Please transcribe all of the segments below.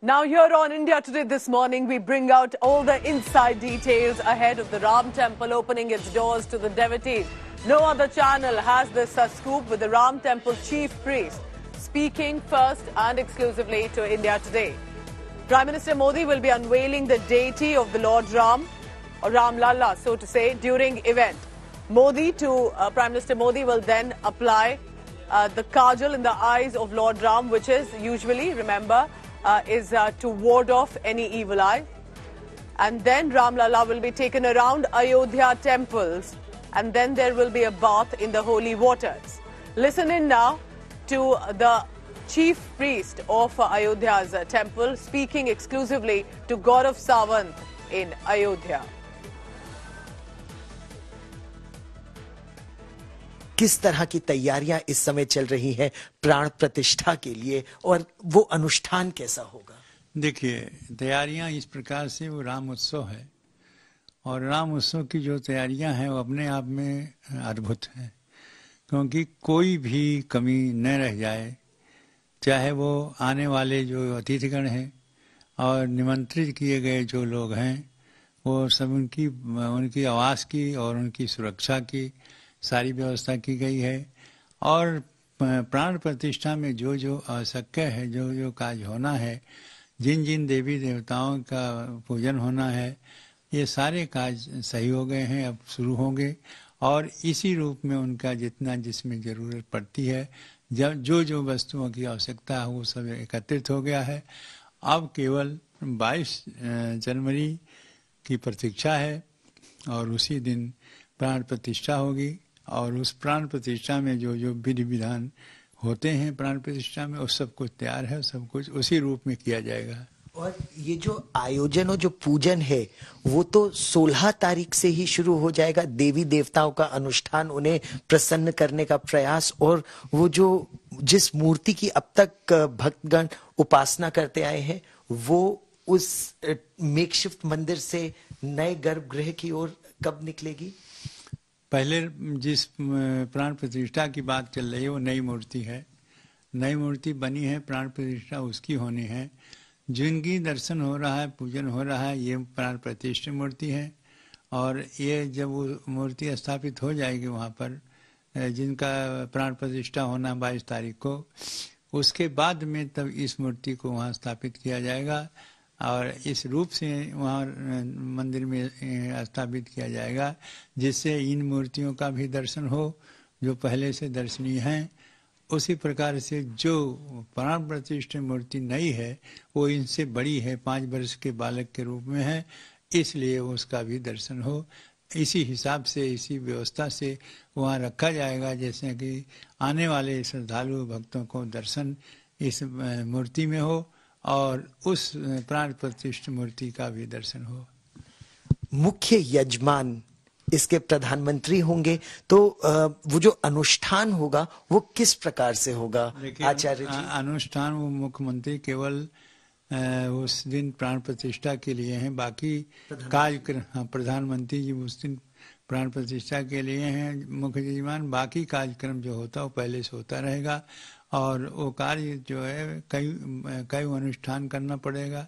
Now here on India Today this morning, we bring out all the inside details ahead of the Ram Temple opening its doors to the devotees. No other channel has this scoop, with the Ram Temple chief priest speaking first and exclusively to India Today. Prime Minister Modi will be unveiling the deity of the Lord Ram, or Ram Lalla, so to say, during event. Prime Minister Modi will then apply the kajal in the eyes of Lord Ram, which is usually, remember, is to ward off any evil eye. And then Ram Lalla will be taken around Ayodhya temples, and then there will be a bath in the holy waters. Listen in now to the chief priest of Ayodhya's temple speaking exclusively to Gaurav Sawant in Ayodhya. किस तरह की तैयारियां इस समय चल रही हैं प्राण प्रतिष्ठा के लिए, और वो अनुष्ठान कैसा होगा? देखिए, तैयारियां इस प्रकार से, वो राम उत्सव है और राम उत्सव की जो तैयारियां हैं वो अपने आप में अद्भुत हैं, क्योंकि कोई भी कमी न रह जाए, चाहे वो आने वाले जो अतिथिगण हैं और निमंत्रित किए गए जो लोग हैं, वो सब उनकी आवास की और उनकी सुरक्षा की सारी व्यवस्था की गई है। और प्राण प्रतिष्ठा में जो जो आवश्यक है, जो जो काज होना है, जिन जिन देवी देवताओं का पूजन होना है, ये सारे काज सही हो गए हैं, अब शुरू होंगे। और इसी रूप में उनका जितना जिसमें ज़रूरत पड़ती है, जब जो जो वस्तुओं की आवश्यकता है वो सब एकत्रित हो गया है। अब केवल 22 जनवरी की प्रतीक्षा है और उसी दिन प्राण प्रतिष्ठा होगी। और उस प्राण प्रतिष्ठा में जो जो विधि विधान होते हैं प्राण प्रतिष्ठा में, वो सब कुछ तैयार है, सब कुछ उसी रूप में किया जाएगा। और ये जो आयोजन और जो पूजन है वो तो 16 तारीख से ही शुरू हो जाएगा। देवी देवताओं का अनुष्ठान, उन्हें प्रसन्न करने का प्रयास, और वो जो जिस मूर्ति की अब तक भक्तगण उपासना करते आए हैं, वो उस मेकशिफ्ट मंदिर से नए गर्भगृह की ओर कब निकलेगी? पहले जिस प्राण प्रतिष्ठा की बात चल रही है वो नई मूर्ति है, नई मूर्ति बनी है, प्राण प्रतिष्ठा उसकी होनी है। जिनकी दर्शन हो रहा है, पूजन हो रहा है, ये प्राण प्रतिष्ठित मूर्ति है। और ये जब वो मूर्ति स्थापित हो जाएगी वहाँ पर, जिनका प्राण प्रतिष्ठा होना 22 तारीख को, उसके बाद में तब इस मूर्ति को वहाँ स्थापित किया जाएगा और इस रूप से वहाँ मंदिर में स्थापित किया जाएगा, जिससे इन मूर्तियों का भी दर्शन हो जो पहले से दर्शनीय हैं। उसी प्रकार से जो प्राण प्रतिष्ठित मूर्ति नई है वो इनसे बड़ी है, 5 वर्ष के बालक के रूप में है, इसलिए उसका भी दर्शन हो। इसी हिसाब से, इसी व्यवस्था से वहाँ रखा जाएगा, जैसे कि आने वाले श्रद्धालु भक्तों को दर्शन इस मूर्ति में हो और उस प्राण प्रतिष्ठित मूर्ति का भी दर्शन हो। मुख्य यजमान इसके प्रधानमंत्री होंगे, तो वो जो अनुष्ठान होगा वो किस प्रकार से होगा आचार्य जी? अनुष्ठान वो मुख्यमंत्री केवल उस दिन प्राण प्रतिष्ठा के लिए हैं, बाकी कार्यक्रम प्रधानमंत्री जी उस दिन प्राण प्रतिष्ठा के लिए हैं मुख्य यजमान। बाकी कार्यक्रम जो होता है वो पहले से होता रहेगा। और वो कार्य जो है कई अनुष्ठान करना पड़ेगा,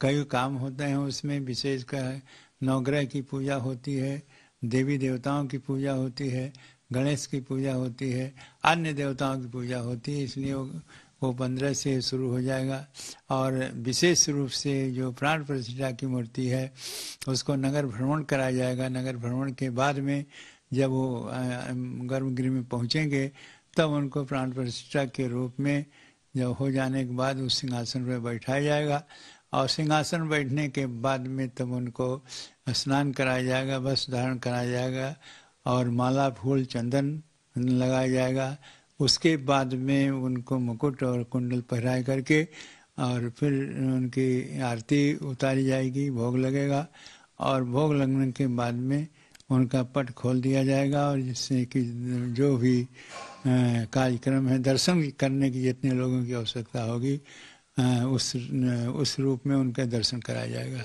कई काम होते हैं उसमें, विशेषकर नवग्रह की पूजा होती है, देवी देवताओं की पूजा होती है, गणेश की पूजा होती है, अन्य देवताओं की पूजा होती है, इसलिए वो 15 से शुरू हो जाएगा। और विशेष रूप से जो प्राण प्रतिष्ठा की मूर्ति है उसको नगर भ्रमण कराया जाएगा। नगर भ्रमण के बाद में जब वो गर्भगृह में पहुँचेंगे तब उनको प्राण प्रतिष्ठा के रूप में जब हो जाने के बाद उस सिंहासन पर बैठाया जाएगा। और सिंहासन बैठने के बाद में तब उनको स्नान कराया जाएगा, वस्त्र धारण कराया जाएगा और माला फूल चंदन लगाया जाएगा। उसके बाद में उनको मुकुट और कुंडल पहराए करके और फिर उनकी आरती उतारी जाएगी, भोग लगेगा। और भोग लगने के बाद में उनका पट खोल दिया जाएगा और जिससे कि जो भी कार्यक्रम है, दर्शन करने की जितने लोगों की आवश्यकता होगी उस रूप में उनका दर्शन कराया जाएगा।